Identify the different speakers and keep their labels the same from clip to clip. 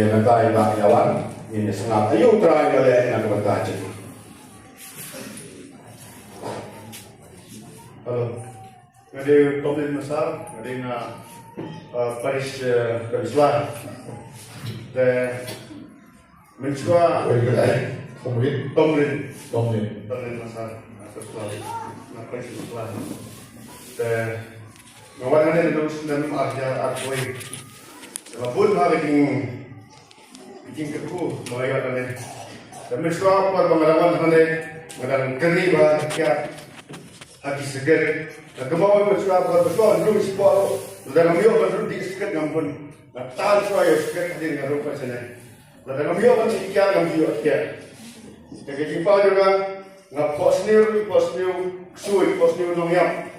Speaker 1: mentai bakyawan ini sengat ayu try oleh yang bertaji. Halo, jadi topik besar, jadi Paris Keriswan, dan mencoba Tomlin besar, atas lalu, Paris Keriswan, dan ngawannya terus dan arja artway, walaupun hari ini bikin keku mulai ada dan mencoba pengalaman hari dengan keriba kiat hati segar dan kemauan bersuara dulu sebuah dan kami akan di sekat ngampun dan tahan suaya sekat hadir dengan rupa sana dan kami akan sekian kami juga jadi jumpa juga ngap posniu suai posniu nongyap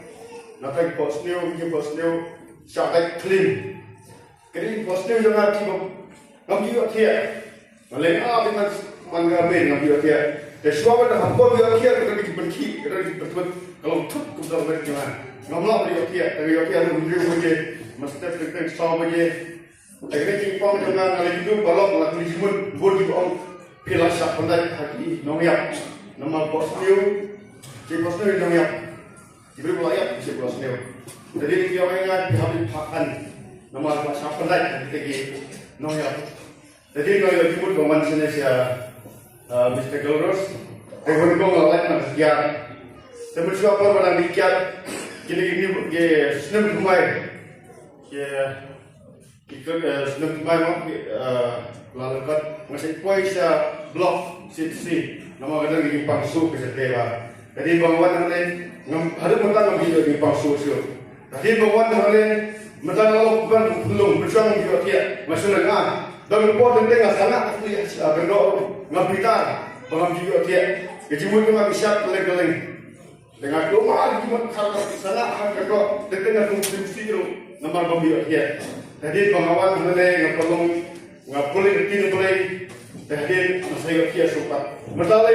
Speaker 1: nanti posniu syakat clean jadi posniu juga kami juga malah apa dengan manggamen kami juga dan suara dah hampa juga kita dibenci kita dibenci kalau tuh kita berjalan ngamlah dia ada menjadi saja mesti kita saw saja akhirnya kita jangan lagi itu balok lagi disebut bodi on pilar syak pandai hati nongyak nama posniu nongyak diberi layak si posniu jadi dia orang habis pakan nama syak pandai kita nongyak jadi nongyak disebut baman Indonesia Mr. Galros dengan ngolak nak sekian tapi siapa orang dikiat gini senang rumai ikut senang rumai lalu kat masih puasa blok sisi nama kadang di pangsu kesetewa jadi bangwan lain ada mentang video di pangsu jadi bangwan lain mentang lalu belum bersama juga dia masih lengah dan report tentang sangat ahli berdoa ngabitar bangam juga dia kejimut dengan bisa geleng dengan doa cuma kalau sana harga dengan fungsi nomor pembeli dia jadi pengawan mulai ngapulin tin mulai jadi saya dia suka masalah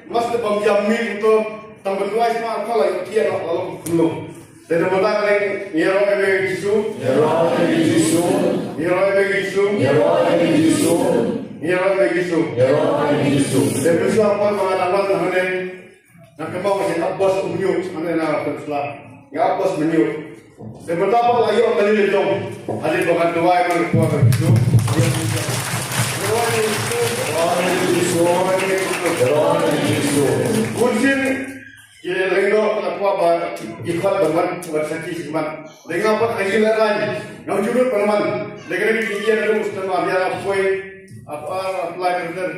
Speaker 1: mas pemjamin untuk tambah dua semua kalau dia lalu belum dan masalah Yero Egisu dan bersama pengalaman mana nak kembang masih Abbas menyuk mana nak teruslah ya Abbas menyuk dan betapa layu kali ni dong ada bahan dua yang berkuat itu kunci ye lenggo apa ba ikut berman bersati siman dengan apa kehilangan ngau jurut berman dengan dia ada mustama biar apa pelajaran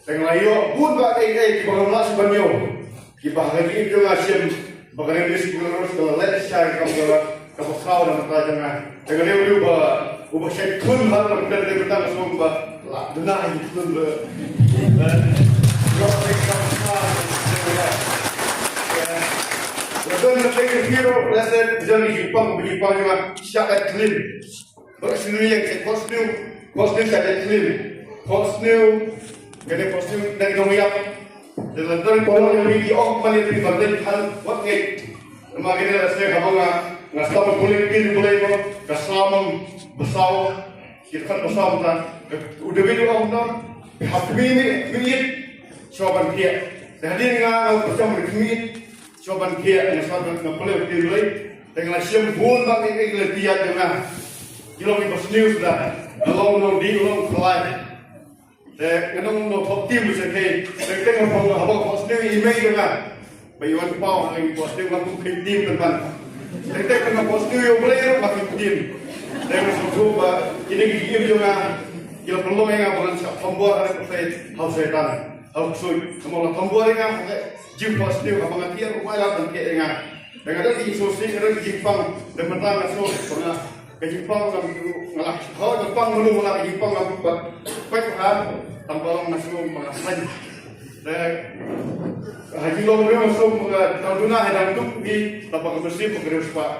Speaker 1: dengan layu pun ba di bawah sebanyo kibahagi itu ngasim bagaimana disiplin harus kalau let's share kalau kau dan pelajaran dengan dia ubah saya pun hal dari kita langsung bah benar itu dan mereka hero lesson jadi Jepang juga syakat clean bersinu yang kostum syakat clean kostum dari nongyak dan dari pola yang di orang itu berbeda hal waktu makanya rasanya kamu nggak tahu boleh kesamaan besar kita besar kan udah video orang hati ini coba dia jadi nggak bersama ini coba dia yang sahabat nggak boleh dibeli dengan sempurna bang ini dia dengan kilom itu sendiri sudah long di long kelai kenapa top tim bisa kayak kita ngomong apa sendiri email dengan bayuan pau yang sendiri mampu tim teman kita kena sendiri yang boleh makin tim dan coba ini game juga kita perlu yang bukan pembuat ada harus setan harus semua pembuat yang jumpa sendiri apa ngerti rumah dan kayak dengan ada di sosial ada di Jepang dan mentang pernah ke Jepang ngalah kalau Jepang belum ngalah Jepang nggak buat kan tanpa orang masuk mengasan dan haji lombre masuk tahun dunia dan itu di tapak bersih pekerja pak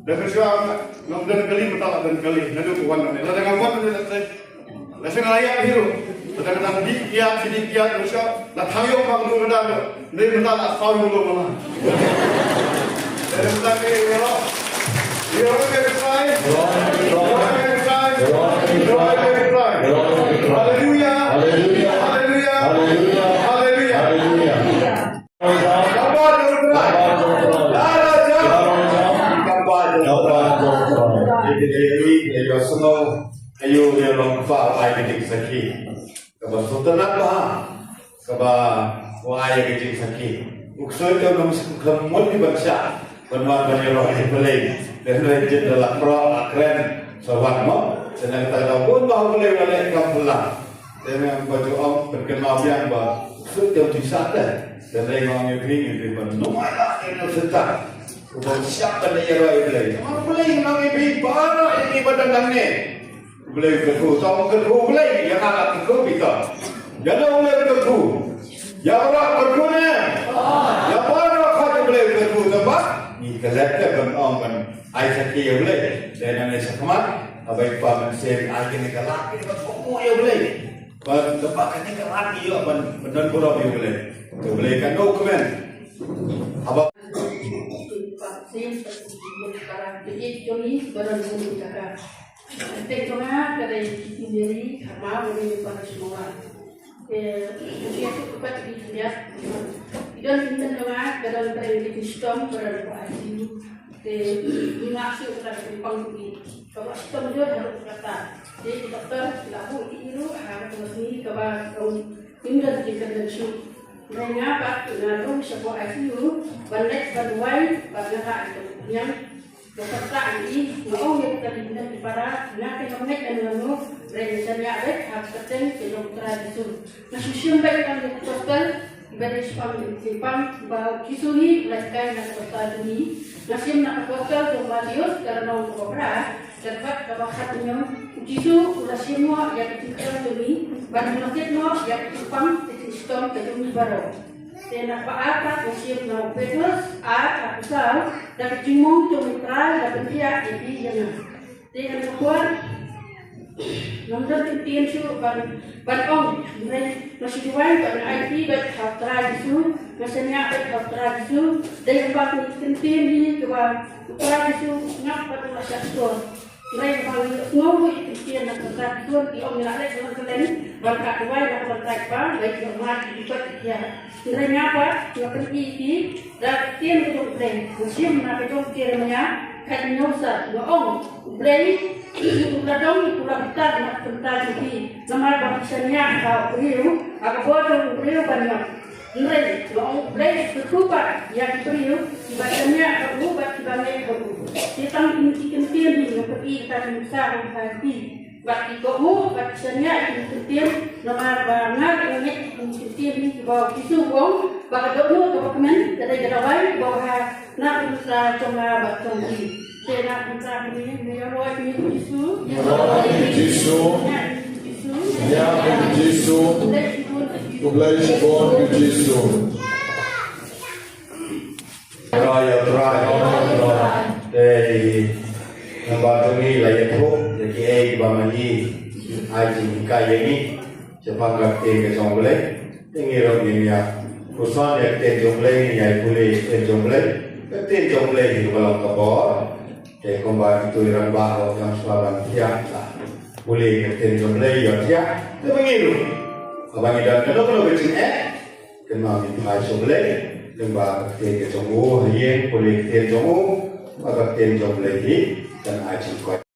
Speaker 1: dan bersama dan kali bertalak dan kali nanti kawan nanti ada kawan nanti Nasi ngelayak hiru, kadang-kadang dikiat, terus lah tahu orang dulu dah, ni benda tak tahu dulu mana. Dari benda ni, you know, yo sengo ayo dia long fa ai ke sakhi kaba sultanat ba kaba wai ke sakhi uksoi to nom kham mol di bangsha banwa banero ai pelai dan rejit dalam pro akren sawat mo senang tahu pun bahu boleh balik kampulang dengan baju om berkenal yang bah sudah disahkan dan rengang yang ini nomada ini sedang ubah siapa dia raya boleh boleh nang ibu baru ini badan ni boleh kedua tahun kedua boleh yang agak kedua kita jangan boleh kedua ya Allah kedua ni ya baru kau boleh kedua sebab ni kelakar kan om kan Aisyah dia boleh dan yang Aisyah kemat abai paman seri akhirnya kelak ini kan semua ya boleh ban tempatnya kelak dia ban benar pura dia boleh kan dokumen apa vaksin sekarang jadi Joni baru mengucapkan tengoklah dari sendiri sama boleh pada semua dia tu cepat dilihat dan kita dengar dalam training sistem berada maksud dari panggung kalau sistem dia harus kata jadi dokter lalu itu harus resmi kepada tinggal di kedai mengapa narum sebuah ICU balik berway bagaimana yang peserta ini mau yang terlibat di para nanti kami akan menunggu rencana ada harus ketemu ke dokter itu masih sampai kami dokter beri simpang bahwa kisuni lakukan dokter ini masih nak dokter kembali karena berapa dapat kebahagiaan jisu ulah semua yang kita demi banyak semua yang simpang sistem kedua baru dan apa masih nak petus besar dan cuma mitra dan dia ini yang dengan kuat nomor tintin su ban ong masih diwai ban IT ban haftra jisu masanya haftra jisu dan ban tintin ni keban haftra jisu ngap pada masyarakat mereka ngomong itu nak berkata di om nak lagi berkelain berkat dua nak berkat bang baik hormat dibuat dia mereka apa nak pergi di dan tiang itu beli musim nak pergi kiranya kan nyusa ngomong beli itu ladang itu lakukan nak tentang ini nama bangsanya kau beliau agak bodoh beliau banyak mereka ngomong beli berubah yang beliau ibadahnya berubah dibanding berubah kita mungkin ini seperti tadi besar hati bagi kamu bagi saya mungkin nomor banget ini mungkin ini bawa kisu wong bagi kamu dokumen dari gerawai bawa nak bisa coba baca ini saya nak bisa ini merawat ini kisu ya kisu Tublai pun kisu raya dari nampak ni layak tu jadi bamani aji kaya ni cepat kerja ke jomble tinggi orang ya perusahaan yang kerja jomble ni ya boleh kerja jomble di dalam kapal jadi kembali itu orang bahawa yang selalu tiap boleh kerja jomble ya tiap tu mengiru abang ini dah kalau kecil kenal itu jomble lembah kerja jomble yang boleh kerja jomble maka kerja jomble ni dan aji kuat